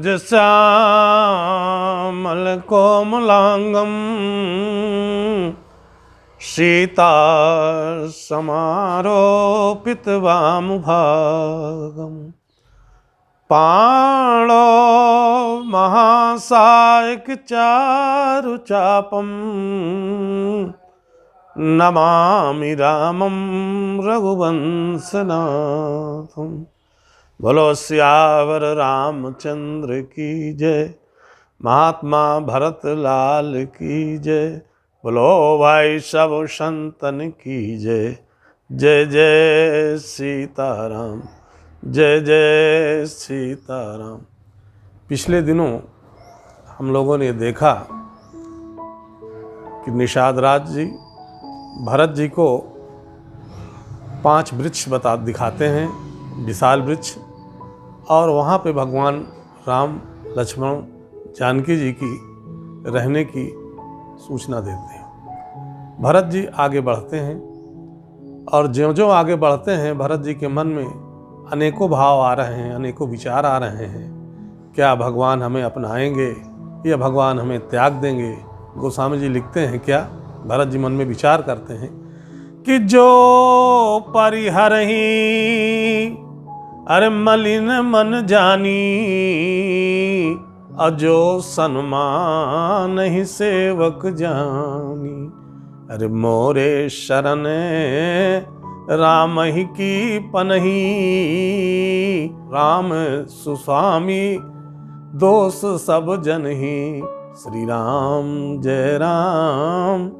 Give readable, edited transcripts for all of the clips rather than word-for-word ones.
अंबुज श्यामल कोमलांगम सीता समारोपित वामभागम पाणो महासायक चारुचापम नमामि रामं रघुवंशनाथम। बोलो सियावर रामचंद्र की जय, महात्मा भरत लाल की जय। बोलो भाई सब संतन की जय। जय जय सीताराम, जय जय सीताराम। पिछले दिनों हम लोगों ने देखा कि निषाद राज जी भरत जी को 5 वृक्ष दिखाते हैं, विशाल वृक्ष, और वहाँ पे भगवान राम लक्ष्मण जानकी जी की रहने की सूचना देते हैं। भरत जी आगे बढ़ते हैं और ज्यों-ज्यों आगे बढ़ते हैं भरत जी के मन में अनेकों भाव आ रहे हैं, अनेकों विचार आ रहे हैं। क्या भगवान हमें अपनाएंगे या भगवान हमें त्याग देंगे? गोस्वामी जी लिखते हैं क्या, भरत जी मन में विचार करते हैं कि जो परिहरहि अरे मलिन मन जानी, अजो सन्मान ही सेवक जानी। अरे मोरे शरण राम ही की पनही, राम सुस्वामी दोष सब जन ही। श्री राम जय राम,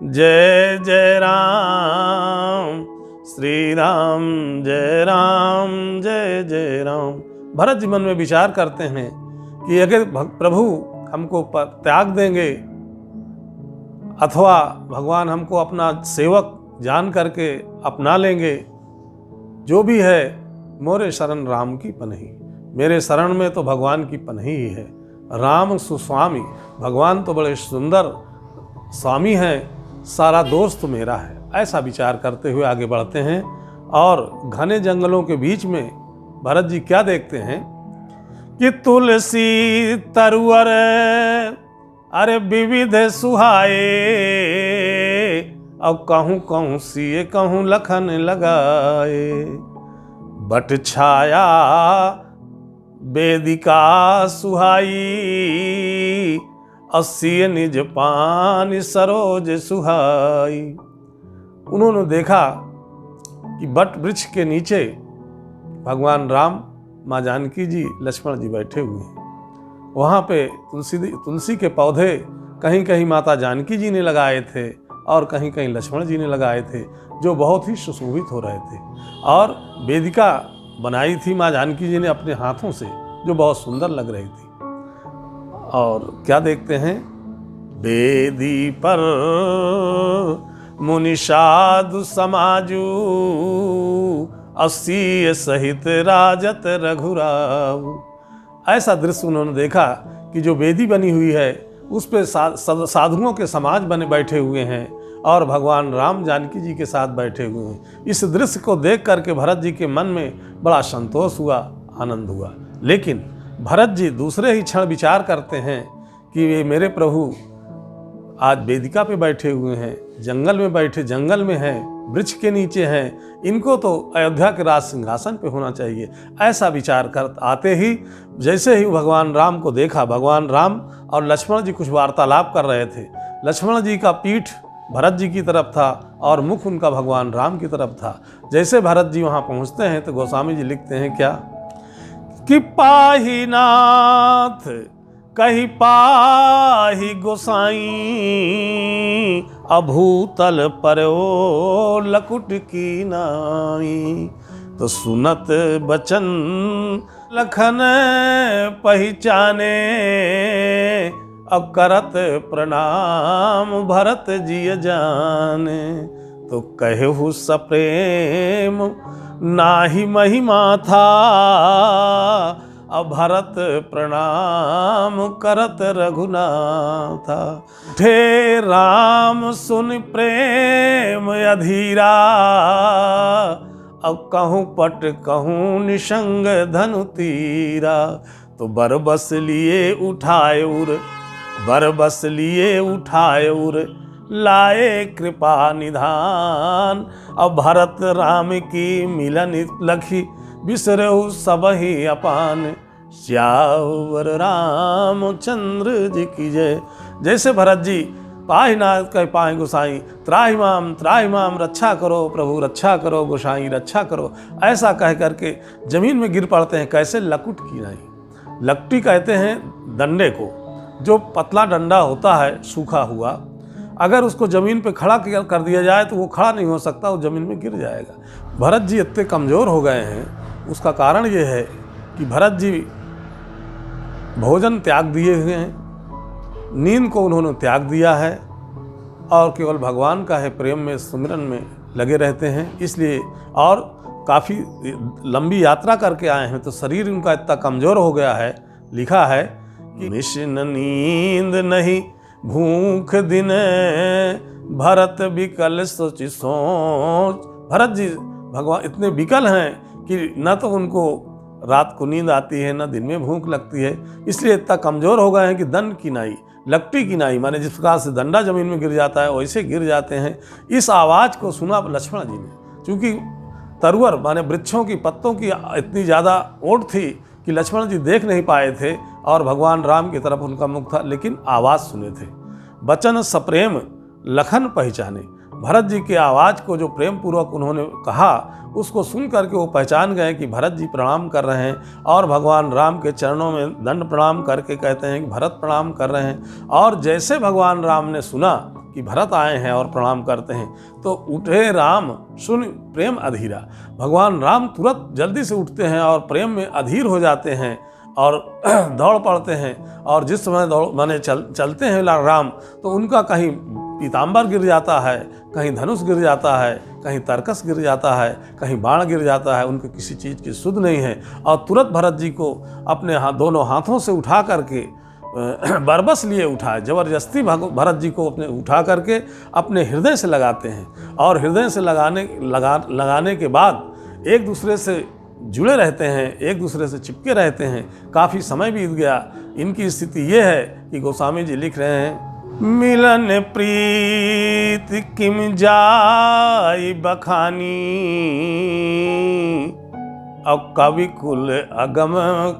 जय जय राम, श्री राम जय राम, जय जय राम। भरत जी मन में विचार करते हैं कि अगर प्रभु हमको त्याग देंगे अथवा भगवान हमको अपना सेवक जान करके अपना लेंगे, जो भी है मोरे शरण राम की पनही, मेरे शरण में तो भगवान की पनही ही है। राम सुस्वामी, भगवान तो बड़े सुंदर स्वामी हैं, सारा दोस्त तो मेरा है। ऐसा विचार करते हुए आगे बढ़ते हैं और घने जंगलों के बीच में भरत जी क्या देखते हैं कि तुलसी तरुअर अरे विविध सुहाए, और कहूँ कहूँ सिए कहूँ लखन लगाए। बट छाया वेदिका सुहाई, असिय निज पान सरोज सुहाई। उन्होंने देखा कि बट वृक्ष के नीचे भगवान राम, माँ जानकी जी, लक्ष्मण जी बैठे हुए हैं। वहाँ पे तुलसी के पौधे कहीं कहीं माता जानकी जी ने लगाए थे और कहीं कहीं लक्ष्मण जी ने लगाए थे, जो बहुत ही सुशोभित हो रहे थे। और वेदिका बनाई थी माँ जानकी जी ने अपने हाथों से, जो बहुत सुंदर लग रही थी। और क्या देखते हैं, वेदी पर मुनि साधु समाजू, असीय सहित राजत रघुराऊ। ऐसा दृश्य उन्होंने देखा कि जो वेदी बनी हुई है उस पर साधुओं के समाज बने बैठे हुए हैं और भगवान राम जानकी जी के साथ बैठे हुए हैं। इस दृश्य को देख करके भरत जी के मन में बड़ा संतोष हुआ, आनंद हुआ। लेकिन भरत जी दूसरे ही क्षण विचार करते हैं कि ये मेरे प्रभु आज वेदिका पे बैठे हुए हैं, जंगल में बैठे, जंगल में हैं, वृक्ष के नीचे हैं, इनको तो अयोध्या के राज सिंहासन पे होना चाहिए। ऐसा विचार कर आते ही जैसे ही भगवान राम को देखा, भगवान राम और लक्ष्मण जी कुछ वार्तालाप कर रहे थे। लक्ष्मण जी का पीठ भरत जी की तरफ था और मुख उनका भगवान राम की तरफ था। जैसे भरत जी वहाँ पहुँचते हैं तो गोस्वामी जी लिखते हैं क्या कि पाही नाथ कही पाही गोसाई, अभूतल परो लकुट की नाई। तो सुनत बचन लखन पहचाने, अब करत प्रणाम भरत जी जाने। तो कहु सप्रेम नाही महिमा था, अब भरत प्रणाम करत रघुनाथा। ठे राम सुन प्रेम अधीरा, अब कहूँ पट कहूँ निशंग धनु तीरा। तो बरबस लिए उठाए उर, बरबस लिए उठाए उर, लाए कृपा निधान। अब भरत राम की मिलन लखी, बिसरहु सबहि अपान। श्यावर रामचंद्र जी की जय। जैसे भरत जी पाहि नाथ कह पाए गोसाई, त्राहि माम रक्षा करो प्रभु रक्षा करो, गोसाई रक्षा करो, ऐसा कह करके जमीन में गिर पड़ते हैं। कैसे? लकुट की नहीं। लकटी कहते हैं डंडे को, जो पतला डंडा होता है सूखा हुआ, अगर उसको ज़मीन पे खड़ा कर दिया जाए तो वो खड़ा नहीं हो सकता, वो ज़मीन में गिर जाएगा। भरत जी इतने कमज़ोर हो गए हैं, उसका कारण ये है कि भरत जी भोजन त्याग दिए हुए हैं, नींद को उन्होंने त्याग दिया है और केवल भगवान का है प्रेम में सुमिरन में लगे रहते हैं। इसलिए और काफ़ी लंबी यात्रा करके आए हैं तो शरीर उनका इतना कमज़ोर हो गया है। लिखा है कि निश्चिन नींद नहीं भूख दिन, भरत विकल सोच सोच। भरत जी भगवान इतने विकल हैं कि न तो उनको रात को नींद आती है न दिन में भूख लगती है, इसलिए इतना कमज़ोर हो गए हैं कि दंड की नाई, लकटी की नाई, माने जिस प्रकार से डंडा जमीन में गिर जाता है वैसे गिर जाते हैं। इस आवाज़ को सुना लक्ष्मण जी ने, क्योंकि तरुवर माने वृक्षों की पत्तों की इतनी ज़्यादा ओट थी कि लक्ष्मण जी देख नहीं पाए थे और भगवान राम की तरफ उनका मुख था, लेकिन आवाज़ सुने थे। बचन सप्रेम लखन पहचाने। भरत जी के आवाज़ को जो प्रेम पूर्वक उन्होंने कहा, उसको सुन करके वो पहचान गए कि भरत जी प्रणाम कर रहे हैं और भगवान राम के चरणों में दंड प्रणाम करके कहते हैं कि भरत प्रणाम कर रहे हैं। और जैसे भगवान राम ने सुना कि भरत आए हैं और प्रणाम करते हैं तो उठे राम सुन प्रेम अधीरा। भगवान राम तुरंत जल्दी से उठते हैं और प्रेम में अधीर हो जाते हैं और दौड़ पड़ते हैं। और जिस समय माने चलते हैं राम तो उनका कहीं पीताम्बर गिर जाता है, कहीं धनुष गिर जाता है, कहीं तरकस गिर जाता है, कहीं बाण गिर जाता है, उनको किसी चीज़ की सुध नहीं है। और तुरंत भरत जी को अपने दोनों हाथों से उठा करके बरबस लिए उठाए, जबरदस्ती भरत जी को अपने उठा करके अपने हृदय से लगाते हैं और हृदय से लगाने के बाद एक दूसरे से जुड़े रहते हैं, एक दूसरे से चिपके रहते हैं। काफ़ी समय बीत गया। इनकी स्थिति ये है कि गोस्वामी जी लिख रहे हैं, मिलन प्रीत किम जाई बखानी, अब कवि कुल अगम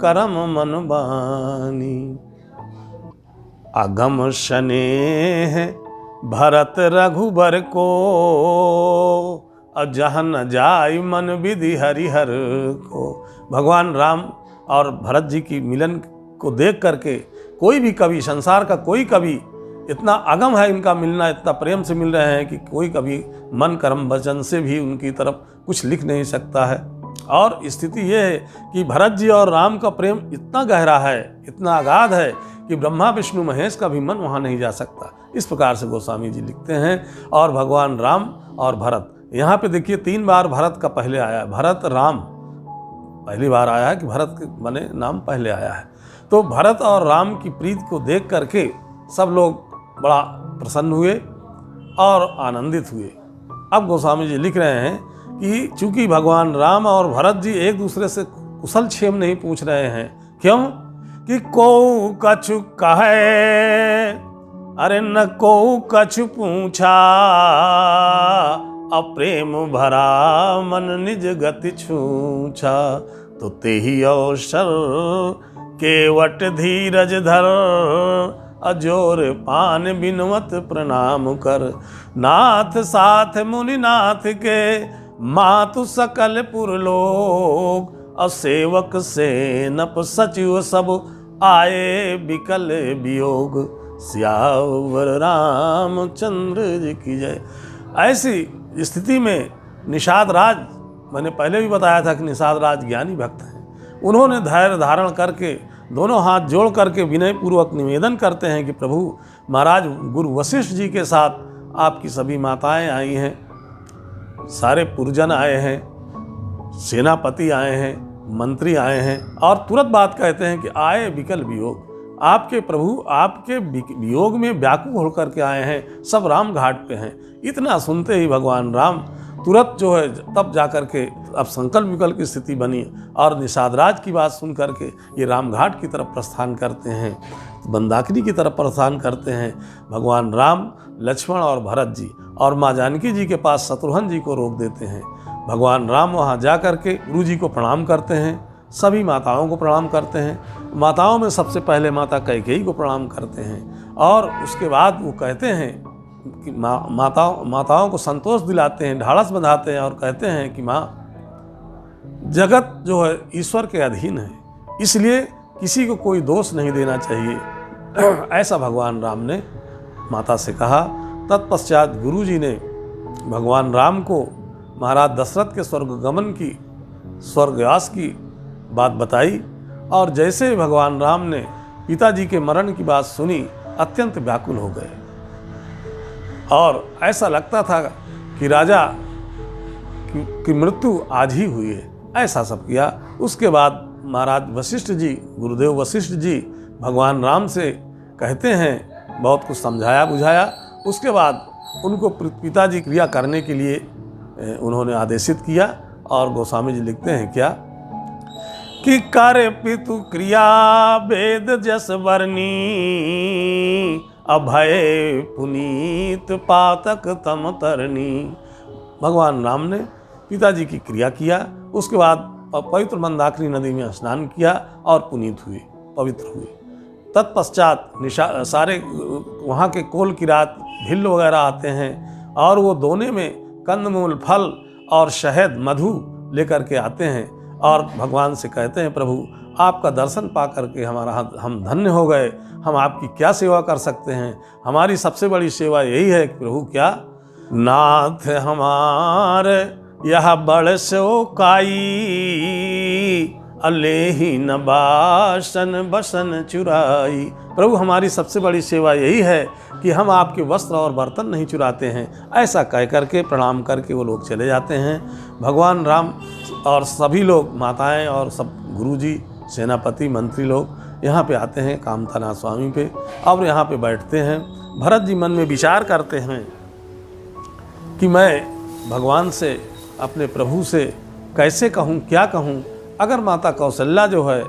करम मन बानी। अगम स्नेह भरत रघुबर को, अब जहाँ न जाय मन विधि हरिहर को। भगवान राम और भरत जी की मिलन को देख करके कोई भी कवि, संसार का कोई कवि, इतना अगम है इनका मिलना, इतना प्रेम से मिल रहे हैं कि कोई कभी मन कर्म वचन से भी उनकी तरफ कुछ लिख नहीं सकता है। और स्थिति ये है कि भरत जी और राम का प्रेम इतना गहरा है, इतना अगाध है कि ब्रह्मा विष्णु महेश का भी मन वहाँ नहीं जा सकता। इस प्रकार से गोस्वामी जी लिखते हैं। और भगवान राम और भरत, यहाँ पे देखिए 3 बार भरत का पहले आया, भरत राम पहली बार आया है कि भरत के बने नाम पहले आया है। तो भरत और राम की प्रीत को देख करके सब लोग बड़ा प्रसन्न हुए और आनंदित हुए। अब गोस्वामी जी लिख रहे हैं कि चूंकि भगवान राम और भरत जी एक दूसरे से कुशल क्षेम नहीं पूछ रहे हैं। क्यों? कि को कछु कहे, अरे न को कछु पूछा, अप्रेम भरा मन निज गति छूछा। तो तेहि अवसर केवट धीरज धर, अजोर पान बिनवत प्रणाम कर। नाथ साथ मुनि नाथ के, मातु सकल पुरलोक, असेवक से नप सचिव सब, आए बिकल वियोग। सियावर रामचंद्र जी की जय। ऐसी स्थिति में निषाद राज, मैंने पहले भी बताया था कि निषाद राज ज्ञानी भक्त हैं। उन्होंने धैर्य धारण करके दोनों हाथ जोड़ करके विनय पूर्वक निवेदन करते हैं कि प्रभु महाराज गुरु वशिष्ठ जी के साथ आपकी सभी माताएं आई हैं, सारे पुरजन आए हैं, सेनापति आए हैं, मंत्री आए हैं। और तुरंत बात कहते हैं कि आए विकल वियोग, आपके प्रभु आपके वियोग में व्याकुल होकर के आए हैं, सब राम घाट पे हैं। इतना सुनते ही भगवान राम तुरंत जो है तब जा कर के अब संकल्प विकल्प की स्थिति बनी और निषाद राज की बात सुन करके ये रामघाट की तरफ प्रस्थान करते हैं, मंदाकिनी की तरफ प्रस्थान करते हैं। भगवान राम, लक्ष्मण और भरत जी और माँ जानकी जी के पास शत्रुघ्न जी को रोक देते हैं। भगवान राम वहाँ जा कर के गुरु जी को प्रणाम करते हैं, सभी माताओं को प्रणाम करते हैं। माताओं में सबसे पहले माता कैकेयी को प्रणाम करते हैं और उसके बाद वो कहते हैं कि माताओं को संतोष दिलाते हैं, ढाढ़स बंधाते हैं और कहते हैं कि माँ, जगत जो है ईश्वर के अधीन है, इसलिए किसी को कोई दोष नहीं देना चाहिए। ऐसा भगवान राम ने माता से कहा। तत्पश्चात गुरु जी ने भगवान राम को महाराज दशरथ के स्वर्गगमन की, स्वर्गवास की बात बताई और जैसे ही भगवान राम ने पिताजी के मरण की बात सुनी, अत्यंत व्याकुल हो गए और ऐसा लगता था कि राजा की मृत्यु आज ही हुई है, ऐसा सब किया। उसके बाद महाराज वशिष्ठ जी, गुरुदेव वशिष्ठ जी भगवान राम से कहते हैं, बहुत कुछ समझाया बुझाया। उसके बाद उनको पिताजी क्रिया करने के लिए उन्होंने आदेशित किया और गोस्वामी जी लिखते हैं क्या कि कर पितु क्रिया वेद जस वर्णी, अभय पुनीत पातक तम तरनी। भगवान राम ने पिताजी की क्रिया किया, उसके बाद पवित्र मंदाकिनी नदी में स्नान किया और पुनीत हुए, पवित्र हुए। तत्पश्चात सारे वहाँ के कोल किरात, भिल्ल वगैरह आते हैं और वो दोने में कंदमूल, फल और शहद, मधु लेकर के आते हैं और भगवान से कहते हैं, प्रभु आपका दर्शन पा करके हम धन्य हो गए, हम आपकी क्या सेवा कर सकते हैं। हमारी सबसे बड़ी सेवा यही है कि प्रभु क्या, नाथ हमार यह बड़ सो काई, अलेही न बासन बसन चुराई। प्रभु हमारी सबसे बड़ी सेवा यही है कि हम आपके वस्त्र और बर्तन नहीं चुराते हैं। ऐसा कह करके प्रणाम करके वो लोग चले जाते हैं। भगवान राम और सभी लोग, माताएं और सब गुरुजी, सेनापति, मंत्री लोग यहाँ पे आते हैं कामतानाथ स्वामी पे और यहाँ पे बैठते हैं। भरत जी मन में विचार करते हैं कि मैं भगवान से, अपने प्रभु से कैसे कहूँ, क्या कहूँ। अगर माता कौशल्या जो है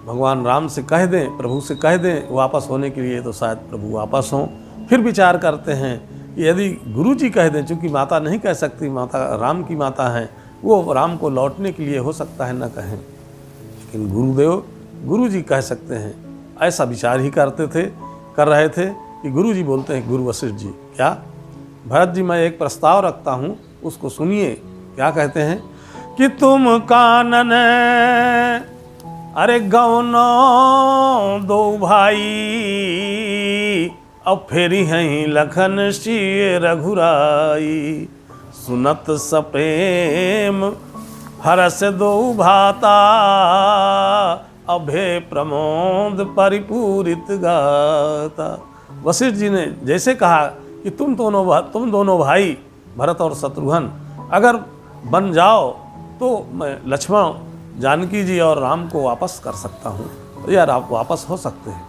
भगवान राम से कह दें, प्रभु से कह दें वापस होने के लिए, तो शायद प्रभु वापस हों। फिर विचार करते हैं कि यदि गुरु जी कह दें, चूँकि माता नहीं कह सकती, माता राम की माता हैं, वो राम को लौटने के लिए हो सकता है न कहें, लेकिन गुरु जी कह सकते हैं। ऐसा विचार ही कर रहे थे कि गुरु जी बोलते हैं, गुरु वशिष्ठ जी, क्या भरत जी, मैं एक प्रस्ताव रखता हूँ, उसको सुनिए। क्या कहते हैं कि तुम कानन अरे गौनो दो भाई, अब फेरी हैं लखन श्री रघुराई, सुनत सप्रेम हरस दो भाता, अभे प्रमोद परिपूरित गाता। वशिष्ठ जी ने जैसे कहा कि तुम दोनों भाई भरत और शत्रुघ्न अगर बन जाओ तो मैं लक्ष्मण, जानकी जी और राम को वापस कर सकता हूँ, तो यार आप वापस हो सकते हैं।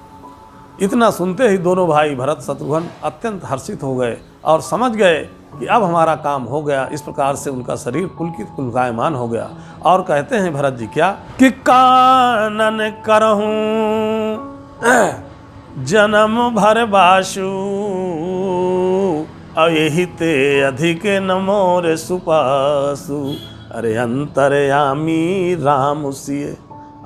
इतना सुनते ही दोनों भाई भरत शत्रुघ्न अत्यंत हर्षित हो गए और समझ गए कि अब हमारा काम हो गया। इस प्रकार से उनका शरीर पुलकित पुलकायमान हो गया और कहते हैं भरत जी क्या कि कानन करहूँ जन्म भर बासु, अयहि ते अधिक नमोर सुपासु। अरे अंतरयामी राम सिए,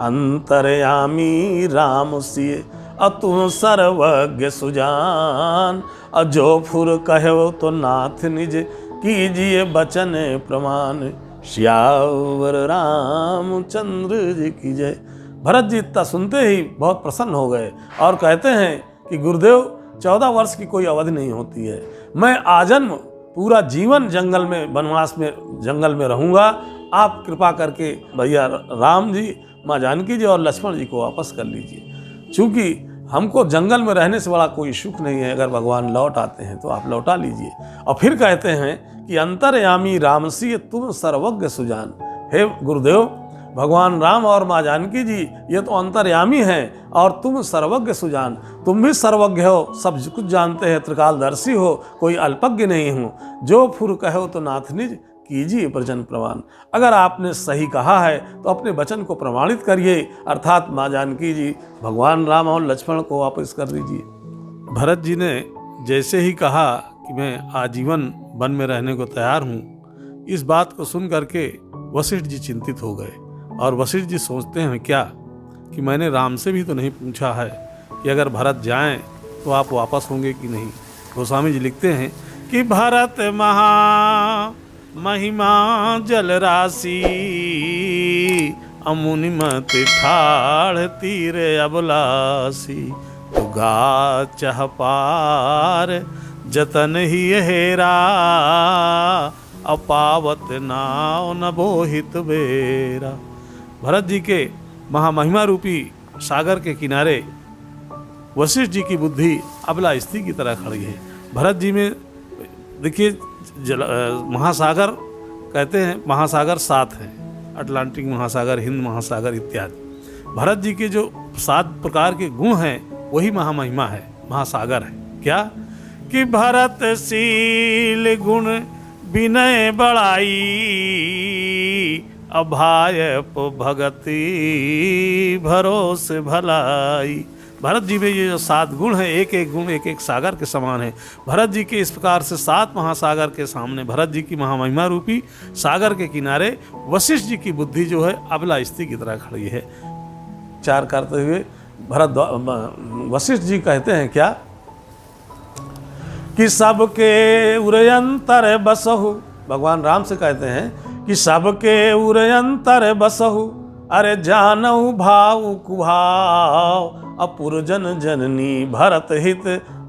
अंतरयामी राम सिए, अतु सर्वज्ञ सुजान, अजो फुर कहो तो नाथ निज, कीजिए बचन प्रमाण, श्यावर रामचंद्र जी की जय। भरत जी इतना सुनते ही बहुत प्रसन्न हो गए और कहते हैं कि गुरुदेव 14 वर्ष की कोई अवधि नहीं होती है, मैं आजन्म पूरा जीवन जंगल में, वनवास में, जंगल में रहूँगा। आप कृपा करके भैया राम जी, माँ जानकी जी और लक्ष्मण जी को वापस कर लीजिए, क्योंकि हमको जंगल में रहने से बड़ा कोई सुख नहीं है। अगर भगवान लौट आते हैं तो आप लौटा लीजिए। और फिर कहते हैं कि अंतरयामी रामसी तुम सर्वज्ञ सुजान। हे गुरुदेव, भगवान राम और माँ जानकी जी ये तो अंतर्यामी हैं और तुम सर्वज्ञ सुजान, तुम भी सर्वज्ञ हो, सब कुछ जानते हैं, त्रिकालदर्शी हो, कोई अल्पज्ञ नहीं हो। जो फुर कहो तो नाथ निज, कीजिए वचन प्रमाण। अगर आपने सही कहा है तो अपने वचन को प्रमाणित करिए, अर्थात माँ जानकी जी भगवान राम और लक्ष्मण को वापस कर दीजिए। भरत जी ने जैसे ही कहा कि मैं आजीवन वन में रहने को तैयार हूँ, इस बात को सुन करके वशिष्ठ जी चिंतित हो गए। और वशिष्ठ जी सोचते हैं क्या कि मैंने राम से भी तो नहीं पूछा है कि अगर भरत जाएं तो आप वापस होंगे कि नहीं। गोस्वामी जी लिखते हैं कि भरत महा महिमा जल राशि, अमुनिमत ठाढ़ तीर अबलासी, तो गा चह पार जतन ही हेरा, अपावत नाव न बोहित बेरा। भरत जी के महामहिमा रूपी सागर के किनारे वशिष्ठ जी की बुद्धि अबला स्त्री की तरह खड़ी है। भरत जी में देखिए महासागर कहते हैं, महासागर 7 हैं, अटलांटिक महासागर, हिंद महासागर इत्यादि। भरत जी के जो 7 प्रकार के गुण हैं वही महामहिमा है, महासागर है। क्या कि भरत शील गुण विनय बड़ाई, अभायप भगति भरोस भलाई। भरत जी में ये जो 7 गुण हैं, एक एक गुण एक एक सागर के समान है। भरत जी के इस प्रकार से 7 महासागर के सामने भरत जी की महामहिमा रूपी सागर के किनारे वशिष्ठ जी की बुद्धि जो है अबला स्त्री की तरह खड़ी है। विचार करते हुए वशिष्ठ जी कहते हैं क्या कि सबके उरयंतर बसहु, भगवान राम से कहते हैं कि सबके उरयंतर बसहु, अरे जानऊ भाव कुभाव, अपुरजन जननी भरत हित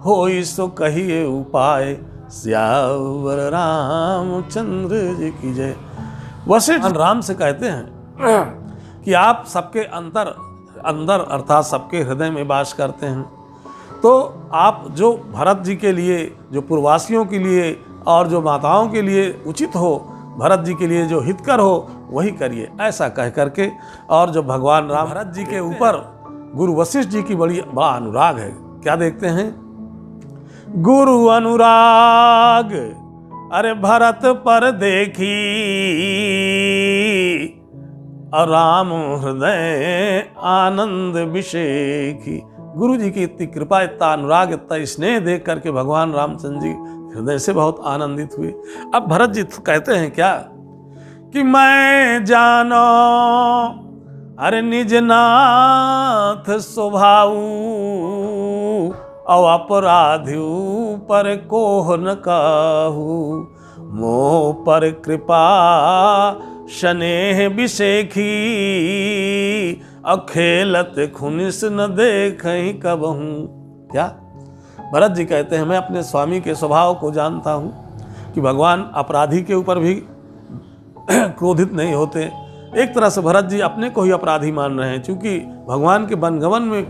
होई सो कहिए उपाय, सियावर रामचंद्र जी की जय। वशिष्ठ राम से कहते हैं कि आप सबके अंदर अर्थात सबके हृदय में वास करते हैं, तो आप जो भरत जी के लिए, जो पूर्ववासियों के लिए और जो माताओं के लिए उचित हो, भरत जी के लिए जो हितकर हो वही करिए, ऐसा कह करके। और जो भगवान राम भरत जी के ऊपर गुरु वशिष्ठ जी की बड़ा अनुराग है। क्या देखते हैं, गुरु अनुराग अरे भरत पर देखी, और राम हृदय आनंद विषेखी। गुरु जी की इतनी कृपा, इतना अनुराग, इतना स्नेह देख करके भगवान रामचंद्र जी हृदय से बहुत आनंदित हुए। अब भरत जी कहते हैं क्या कि मैं जानो अरे निज नाथ स्वभाऊ, और अपराधियों पर कोह न काहू, मोह पर कृपा स्नेह विषेखी, अखेलत खुनिस न देखहि कबहू। क्या भरत जी कहते हैं मैं अपने स्वामी के स्वभाव को जानता हूँ कि भगवान अपराधी के ऊपर भी क्रोधित नहीं होते। एक तरह से भरत जी अपने को ही अपराधी मान रहे हैं, क्योंकि भगवान के वनगमन में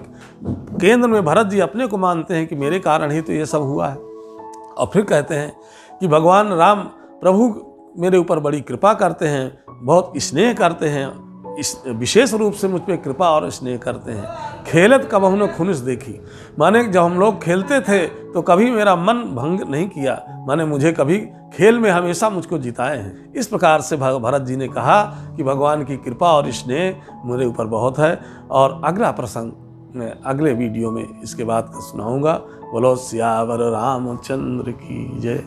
केंद्र में भरत जी अपने को मानते हैं कि मेरे कारण ही तो ये सब हुआ है। और फिर कहते हैं कि भगवान राम प्रभु मेरे ऊपर बड़ी कृपा करते हैं, बहुत स्नेह करते हैं, इस विशेष रूप से मुझ पर कृपा और स्नेह करते हैं। खेलत कबहु न खुनिस देखी, माने जब हम लोग खेलते थे तो कभी मेरा मन भंग नहीं किया, माने मुझे कभी खेल में हमेशा मुझको जिताए हैं। इस प्रकार से भरत जी ने कहा कि भगवान की कृपा और स्नेह मेरे ऊपर बहुत है। और अगला प्रसंग मैं अगले वीडियो में इसके बाद सुनाऊंगा। बोलो सियावर रामचंद्र की जय।